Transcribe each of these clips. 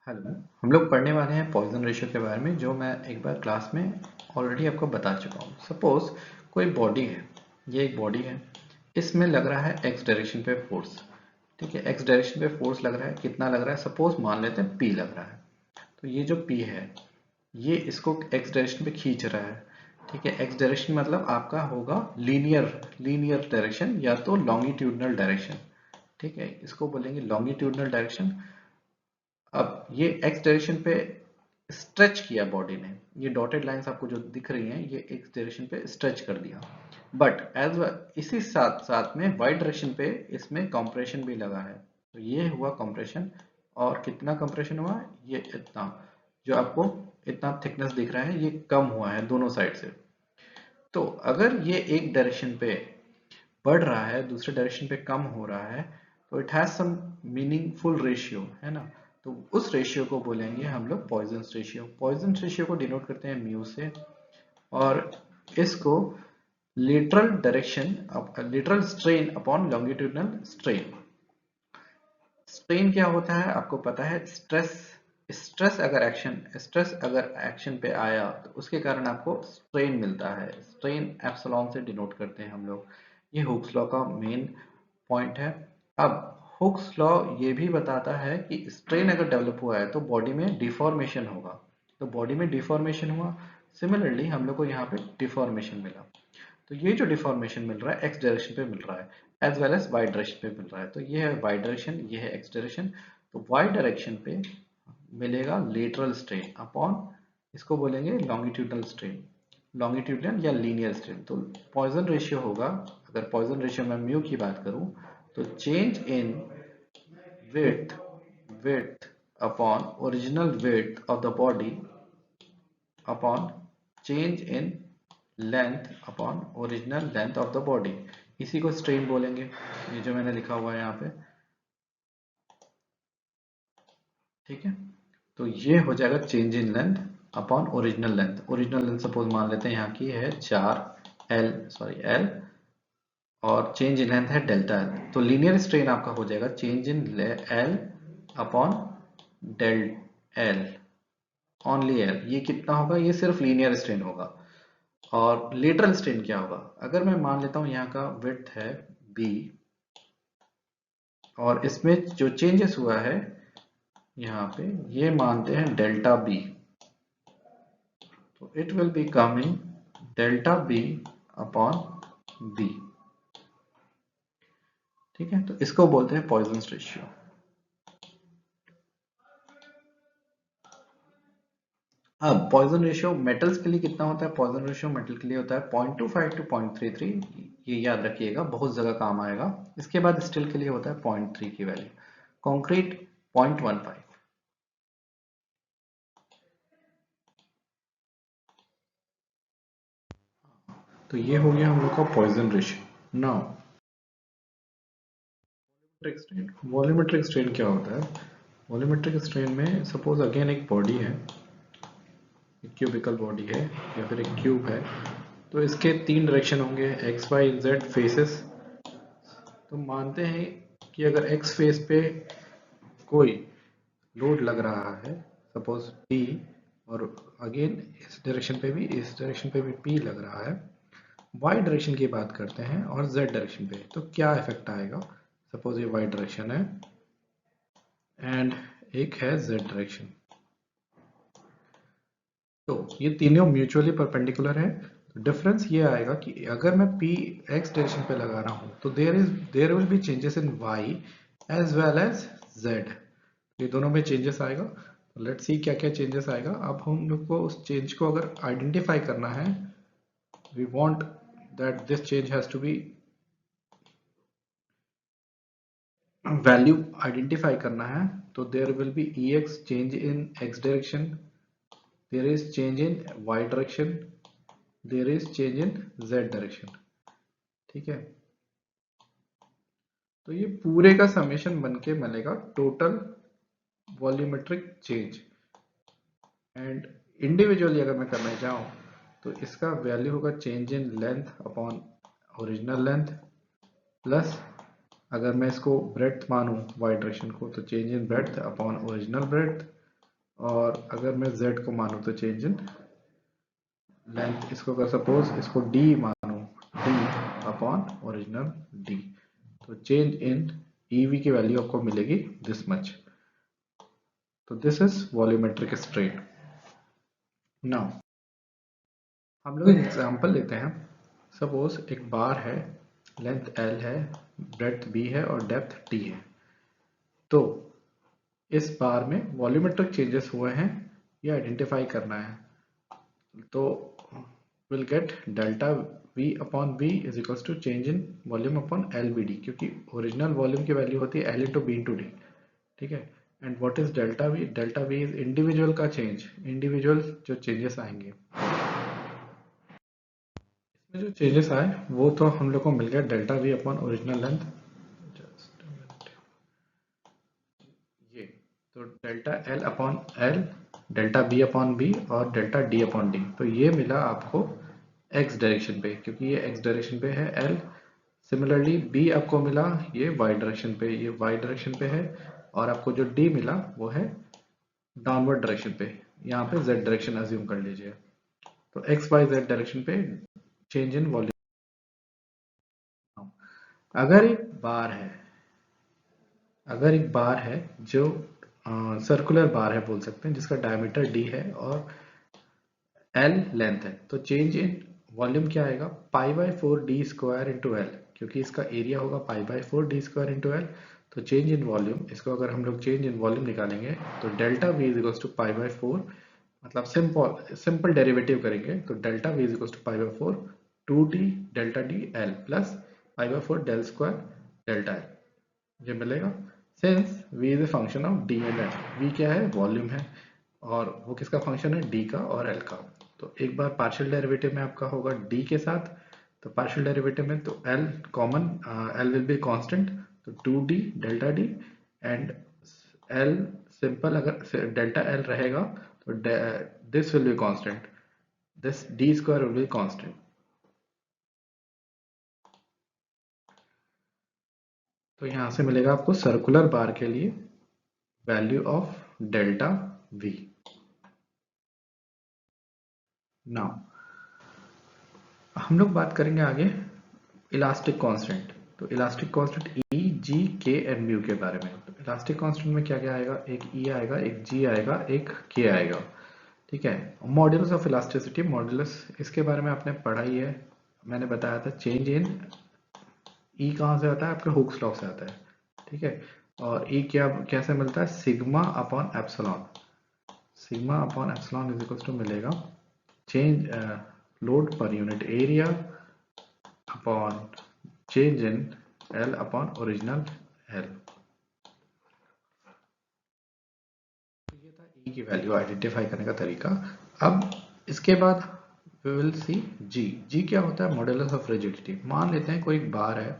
Hello. हम लोग पढ़ने वाले हैं पॉइजन रेशियो के बारे में, जो मैं एक बार क्लास में ऑलरेडी आपको बता चुका हूँ। सपोज कोई बॉडी है, ये एक बॉडी है, इसमें लग रहा है एक्स डायरेक्शन पे फोर्स। ठीक है, एक्स डायरेक्शन पे फोर्स लग रहा है, कितना लग रहा है? सपोज मान लेते हैं पी लग रहा है। तो ये जो पी है, ये इसको एक्स डायरेक्शन पे खींच रहा है। ठीक है, एक्स डायरेक्शन मतलब आपका होगा लीनियर लीनियर डायरेक्शन या तो लॉन्गिट्यूडनल डायरेक्शन। ठीक है, इसको बोलेंगे लॉन्गिट्यूडनल डायरेक्शन। अब ये एक्स डायरेक्शन पे स्ट्रेच किया बॉडी ने, ये डॉटेड लाइंस आपको जो दिख रही हैं, ये एक्स डायरेक्शन पे स्ट्रेच कर दिया। बट एज इसी साथ साथ में वाई डायरेक्शन पे इसमें कंप्रेशन भी लगा है। तो ये हुआ कंप्रेशन। और कितना कंप्रेशन हुआ? ये इतना, जो आपको इतना थिकनेस दिख रहा है, ये कम हुआ है दोनों साइड से। तो अगर ये एक डायरेक्शन पे बढ़ रहा है, दूसरे डायरेक्शन पे कम हो रहा है, तो it has some meaningful ratio, है ना। तो उस रेशियो को बोलेंगे हम लोग पॉइजन रेशियो। पॉइजन रेशियो को डिनोट करते हैं म्यू से। और इसको lateral direction, lateral strain upon longitudinal strain. Strain क्या होता है आपको पता है? स्ट्रेस। स्ट्रेस अगर एक्शन पे आया तो उसके कारण आपको स्ट्रेन मिलता है। स्ट्रेन एप्सिलॉन से डिनोट करते हैं हम लोग। ये हुक्स लॉ का मेन पॉइंट है। अब हुक्स लॉ ये भी बताता है कि स्ट्रेन अगर डेवलप हुआ है तो बॉडी में डिफॉर्मेशन होगा। तो बॉडी में डिफॉर्मेशन हुआ, सिमिलरली हम लोग को यहाँ पे डिफॉर्मेशन मिला। तो ये जो डिफॉर्मेशन मिल रहा है एक्स डायरेक्शन पे मिल रहा है, as well as Y direction पे मिल रहा है। तो ये है वाई डायरेक्शन, ये है एक्स डायरेक्शन। तो वाई डायरेक्शन पे मिलेगा लेटरल स्ट्रेन अपॉन, इसको बोलेंगे लॉन्गिट्यूडनल स्ट्रेन, लॉन्गिट्यूडनल या लीनियर स्ट्रेन। तो पॉइजन रेशियो होगा, अगर पॉइजन रेशियो में म्यू की बात करूं, तो change in width width upon original width of the body upon change in length upon original length of the body. इसी को स्ट्रेन बोलेंगे, ये जो मैंने लिखा हुआ है यहाँ पे। ठीक है, तो ये हो जाएगा change in length upon original length. Original length suppose मान लेते हैं यहाँ की है 4 L और चेंज इन लेंथ है डेल्टा एल। तो लीनियर स्ट्रेन आपका हो जाएगा change in L upon del L, only L. ये कितना होगा? ये सिर्फ लीनियर स्ट्रेन होगा। और लेटरल स्ट्रेन क्या होगा? अगर मैं मान लेता हूं यहाँ का विड्थ है बी, और इसमें जो चेंजेस हुआ है यहाँ पे, ये मानते हैं डेल्टा बी। तो it will be coming delta B upon B. ठीक है, तो इसको बोलते हैं पॉइजन रेशियो। अब पॉइजन रेशियो मेटल्स के लिए कितना होता है? पॉइजन रेशियो मेटल के लिए होता है 0.25 टू 0.33। ये याद रखिएगा, बहुत जगह काम आएगा। इसके बाद स्टील के लिए होता है 0.3 की वैल्यू, कंक्रीट 0.15। तो ये हो गया हम लोग का Poisson ratio. Now volumetric strain क्या होता है? वॉल्यूमेट्रिक स्ट्रेन में सपोज अगेन एक बॉडी है, एक क्यूबिकल बॉडी है या फिर एक क्यूब है। तो इसके 3 डायरेक्शन होंगे, एक्स वाई जेड फेसेस। तो मानते हैं कि अगर एक्स फेस पे कोई लोड लग रहा है, सपोज पी, और अगेन इस डायरेक्शन पे भी, इस डायरेक्शन पे भी पी लग रहा है। वाई डायरेक्शन की बात करते हैं और जेड डायरेक्शन पे, तो क्या इफेक्ट आएगा? सपोज ये वाई डायरेक्शन है एंड एक है जेड डायरेक्शन। तो ये तीनों म्यूचुअली परपेंडिकुलर है। तो डिफरेंस ये आएगा कि अगर मैं पी एक्स डायरेक्शन पे लगा रहा हूं, तो there will be changes in Y as well as Z. ये दोनों में चेंजेस आएगा। तो लेट्स सी क्या क्या चेंजेस आएगा। अब हम लोग को उस चेंज को अगर आइडेंटिफाई करना है, we want that this change has to be value identify करना है। तो there will be E X change in X direction, there is change in Y direction, there is change in Z direction. ठीक है, तो ये पूरे का summation बन के मिलेगा total volumetric change. And individually अगर मैं करना चाहूँ, तो इसका वैल्यू होगा change in length upon original length, plus अगर मैं इसको ब्रेड्थ मानूं वाई डायरेक्शन को, तो चेंज इन ब्रेड्थ अपॉन ओरिजिनल ब्रेड्थ, और अगर मैं z को मानूं तो चेंज इन लेंथ, इसको अगर सपोज इसको d मानूं, d अपॉन ओरिजिनल d, तो चेंज इन EV की वैल्यू आपको मिलेगी दिस मच। तो this is volumetric strain. Now हम लोग एग्जांपल लेते हैं। सपोज एक बार है, लेंथ L है, ब्रेड्थ B है और डेप्थ T है। तो इस बार में वॉल्यूमेट्रिक चेंजेस हुए हैं, ये आइडेंटिफाई करना है। तो will get delta V upon V is equals to change in volume upon LBD, क्योंकि ओरिजिनल वॉल्यूम की वैल्यू होती है L into B into D. ठीक है। And what is delta V? Delta V is individual का change, इंडिविजुअल जो changes आएंगे। इसमें जो चेंजेस आए वो तो हम लोग को मिल गया delta V upon original length. ये तो delta L upon L, delta B upon B और डेल्टा D अपॉन D, तो ये मिला आपको x डायरेक्शन पे, क्योंकि ये x डायरेक्शन पे है L। सिमिलरली B आपको मिला ये y डायरेक्शन पे, ये y डायरेक्शन पे है। और आपको जो D मिला वो है डाउनवर्ड डायरेक्शन पे, यहाँ पे z डायरेक्शन अज्यूम कर लीजिए। तो x y z डायरेक्शन पे चेंज इन वॉल्यूम। अगर एक बार है, अगर एक बार है जो सर्कुलर बार है बोल सकते हैं, जिसका डायमीटर d है और L लेंथ है, तो चेंज इन वॉल्यूम क्या आएगा? पाई बाई 4d² इंटू एल, क्योंकि इसका एरिया होगा pi by 4d² into L. तो चेंज इन वॉल्यूम, इसको अगर हम लोग चेंज इन वॉल्यूम निकालेंगे तो delta V is equals to pi by 4, मतलब सिंपल डेरिवेटिव करेंगे तो delta V is equals to pi by 4 2d delta d L plus pi by 4 del square delta L, ये मिलेगा। Since V is a function of d and L, V क्या है? Volume है, और वो किसका फंक्शन है? d का और L का। तो एक बार पार्शियल डेरिवेटिव में आपका होगा d के साथ, तो पार्शियल डेरिवेटिव में तो L common, L will be constant, तो 2d delta d and L simple, अगर डेल्टा L रहेगा तो this will be constant, this d square will be constant. तो यहां से मिलेगा आपको सर्कुलर बार के लिए value of delta V। Now हम लोग बात करेंगे आगे इलास्टिक कांस्टेंट। तो elastic constant E, G, K and mu के बारे में। तो इलास्टिक कांस्टेंट में क्या क्या आएगा? एक E आएगा, एक G आएगा, एक K आएगा। ठीक है। मॉड्यूलस ऑफ इलास्टिसिटी, मॉड्यूलस इसके बारे में आपने पढ़ा ही है, मैंने बताया था। चेंज इन E कहाँ से आता है? आपके हुक्स लॉ से आता है। ठीक है। और E क्या कैसे मिलता है? Sigma upon epsilon, sigma upon epsilon is equal to मिलेगा change load per unit area upon change in L upon original L। तो ये था E की वैल्यू आइडेंटिफाई करने का तरीका। अब इसके बाद we will see G। G क्या होता है? Modulus of rigidity. मान लेते हैं कोई बार है,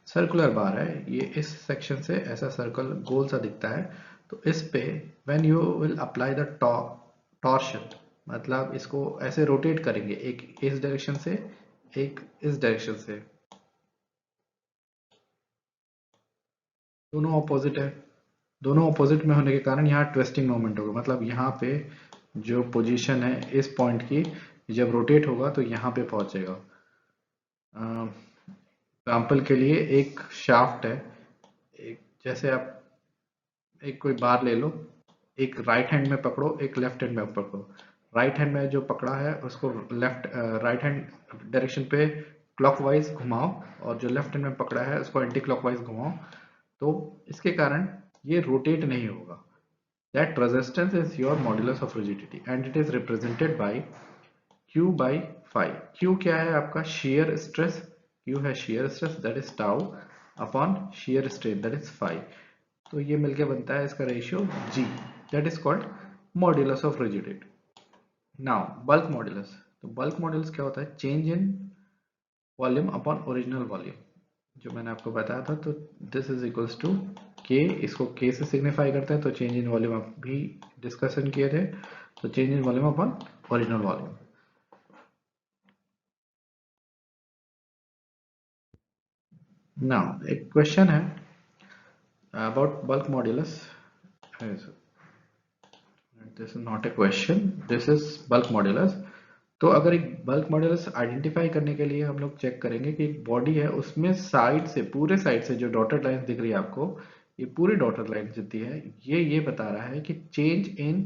सर्कुलर बार है, ये इस सेक्शन से ऐसा सर्कल गोल सा दिखता है। तो इस पे when you will apply the torsion, मतलब इसको ऐसे रोटेट करेंगे, एक इस डायरेक्शन से एक इस डायरेक्शन से, दोनों ऑपोजिट है, दोनों ऑपोजिट में होने के कारण यहाँ ट्विस्टिंग मोमेंट होगा, मतलब यहाँ पे जो पोजीशन है इस पॉइंट की, जब रोटेट होगा तो यहाँ पे पहुंचेगा। एग्जाम्पल के लिए एक शाफ्ट है, एक जैसे आप एक कोई बार ले लो, एक राइट हैंड में पकड़ो, एक लेफ्ट हैंड में पकड़ो। राइट हैंड में जो पकड़ा है उसको लेफ्ट राइट हैंड डायरेक्शन पे क्लॉकवाइज घुमाओ, और जो लेफ्ट हैंड में पकड़ा है उसको एंटी क्लॉकवाइज घुमाओ, तो इसके कारण ये रोटेट नहीं होगा। That resistance is your modulus of rigidity and it is represented by Q by phi। Q क्या है? आपका shear stress, Q है shear stress that is tau upon shear strain that is phi। तो ये मिलके बनता है इसका ratio G, that is called modulus of rigidity। Now bulk modulus, तो bulk modulus क्या होता है? Change in volume upon original volume, जो मैंने आपको बताया था। तो दिस इज इक्वल्स टू के, इसको के से सिग्निफाई करते हैं, तो चेंज इन वॉल्यूम आप भी डिस्कशन किए थे, तो change in volume upon original volume. Now एक क्वेश्चन है about bulk modulus, this is not a question, this is bulk modulus. तो अगर एक बल्क मॉड्यूलस आइडेंटिफाई करने के लिए हम लोग चेक करेंगे कि एक बॉडी है, उसमें साइड से, पूरे साइड से जो डॉटेड लाइन दिख रही है आपको, ये पूरी डॉटेड लाइन जितनी है, ये बता रहा है कि चेंज इन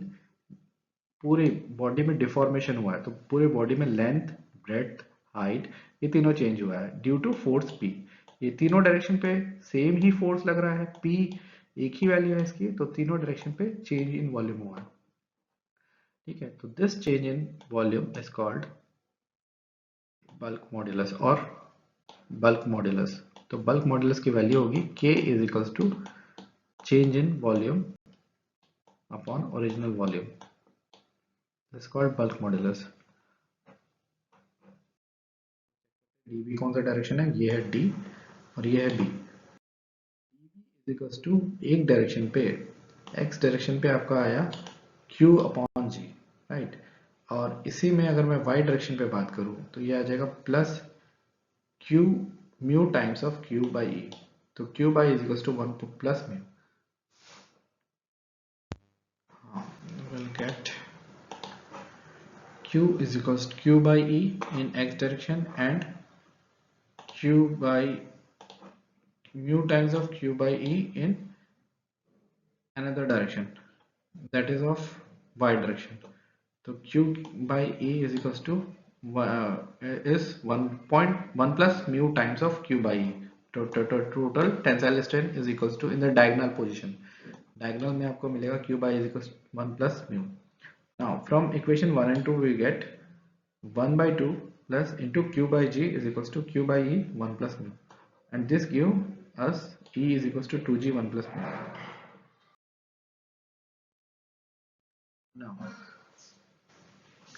पूरी बॉडी में डिफॉर्मेशन हुआ है। तो पूरे बॉडी में लेंथ, ब्रेड्थ, हाइट, ये तीनों चेंज हुआ है ड्यू टू फोर्स P। ये तीनों डायरेक्शन पे सेम ही फोर्स लग रहा है, P एक ही वैल्यू है इसकी, तो तीनों डायरेक्शन पे चेंज इन वॉल्यूम हुआ है। ठीक है, तो this change in volume is called bulk modulus और बल्क मॉड्यूलस। तो बल्क मॉड्यूलस की वैल्यू होगी K is equals to change in volume upon original volume, this called bulk modulus. dv कौन सा डायरेक्शन है, ये है d और ये है b। इज इक्वल्स टू एक डायरेक्शन पे, x डायरेक्शन पे आपका आया q अपॉन g, राइट। और इसी में अगर मैं y डायरेक्शन पे बात करूं तो ये आ जाएगा plus q mu times of q by e। तो q by is equals to 1 plus mu. Will get q is equals to q by e in x direction and q by mu times of q by e in another direction, that is of y direction. So q by e is equals to is 1.1 plus mu times of q by e. Total tensile strain is equals to in the diagonal position. Diagonal में आपको मिलेगा q by is equals to 1 plus mu. Now from equation 1 and 2 we get 1 by 2 plus into q by g is equals to q by e 1 plus mu, and this give us e is equals to 2g 1 plus mu. Now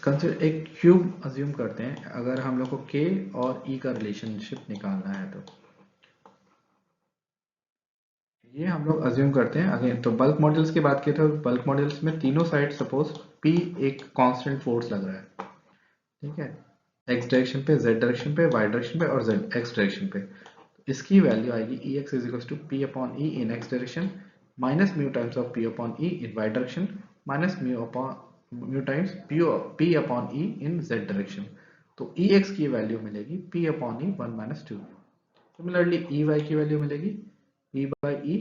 consider एक cube assume करते हैं, अगर हम लोग को k और e का relationship निकालना है तो ये हम लोग अज्यूम करते हैं अगेन। तो बल्क मॉड्यूल्स की बात की तो बल्क मॉड्यूल्स में तीनों साइड सपोज p एक कांस्टेंट फोर्स लग रहा है, ठीक है, x डायरेक्शन पे, z डायरेक्शन पे, y डायरेक्शन पे और z x डायरेक्शन पे। इसकी वैल्यू आएगी ex is equal to p upon e in x direction minus mu times of p upon e in y direction minus mu times p upon e in z direction. तो ex की value मिलेगी p upon e 1 minus 2। Similarly ey की value मिलेगी p by e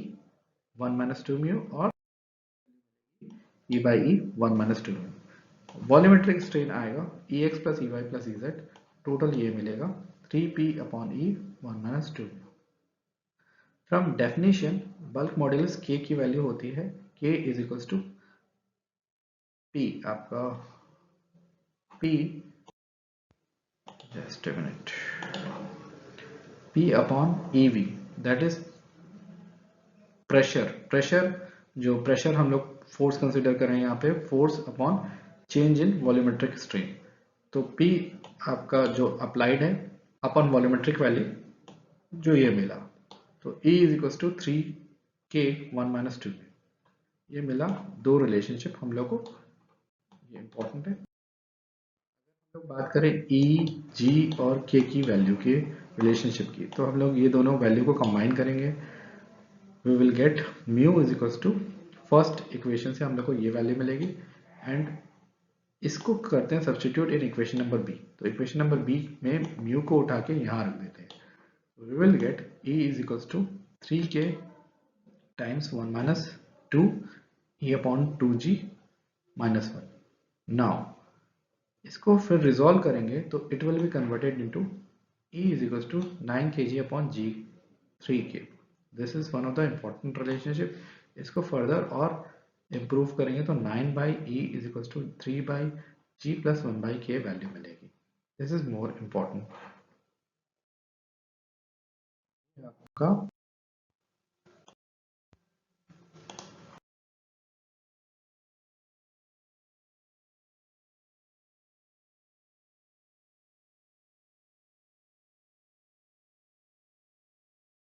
1 minus 2 mu और e by e 1 minus 2 mu. Volumetric strain आएगा ex plus ey plus ez, total ये मिलेगा 3p upon e 1 minus 2। From definition bulk modulus k की value होती है k is equals to p, आपका p, just a minute, p upon ev, that is pressure जो pressure हम लोग force consider कर रहे हैं यहाँ पे, force upon change in volumetric strain. तो p आपका जो अप्लाइड है अपॉन वॉल्यूमेट्रिक वैल्यू जो ये मिला, तो E is equal to 3k 1 minus 2। ये मिला दो रिलेशनशिप हम लोग को, ये इंपॉर्टेंट है। तो बात करें E, G और K की वैल्यू के रिलेशनशिप की, तो हम लोग ये दोनों वैल्यू को कंबाइन करेंगे, we will get mu is equal to, first equation से हम लोग को ये वैल्यू मिलेगी एंड इसको करते हैं substitute in equation number B. तो इक्वेशन नंबर बी में म्यू को उठा के यहाँ रख देते हैं, we will get E is equal to 3k times 1 minus 2 e upon 2g minus 1। Now इसको फिर रिजॉल्व करेंगे तो it will be converted into E is equal to 9 kg अपॉन g 3k। This is one of the important relationship. इसको further और improve करेंगे तो 9 by E is equal to 3 by g plus 1 by k value मिलेगी। This is more important. आपका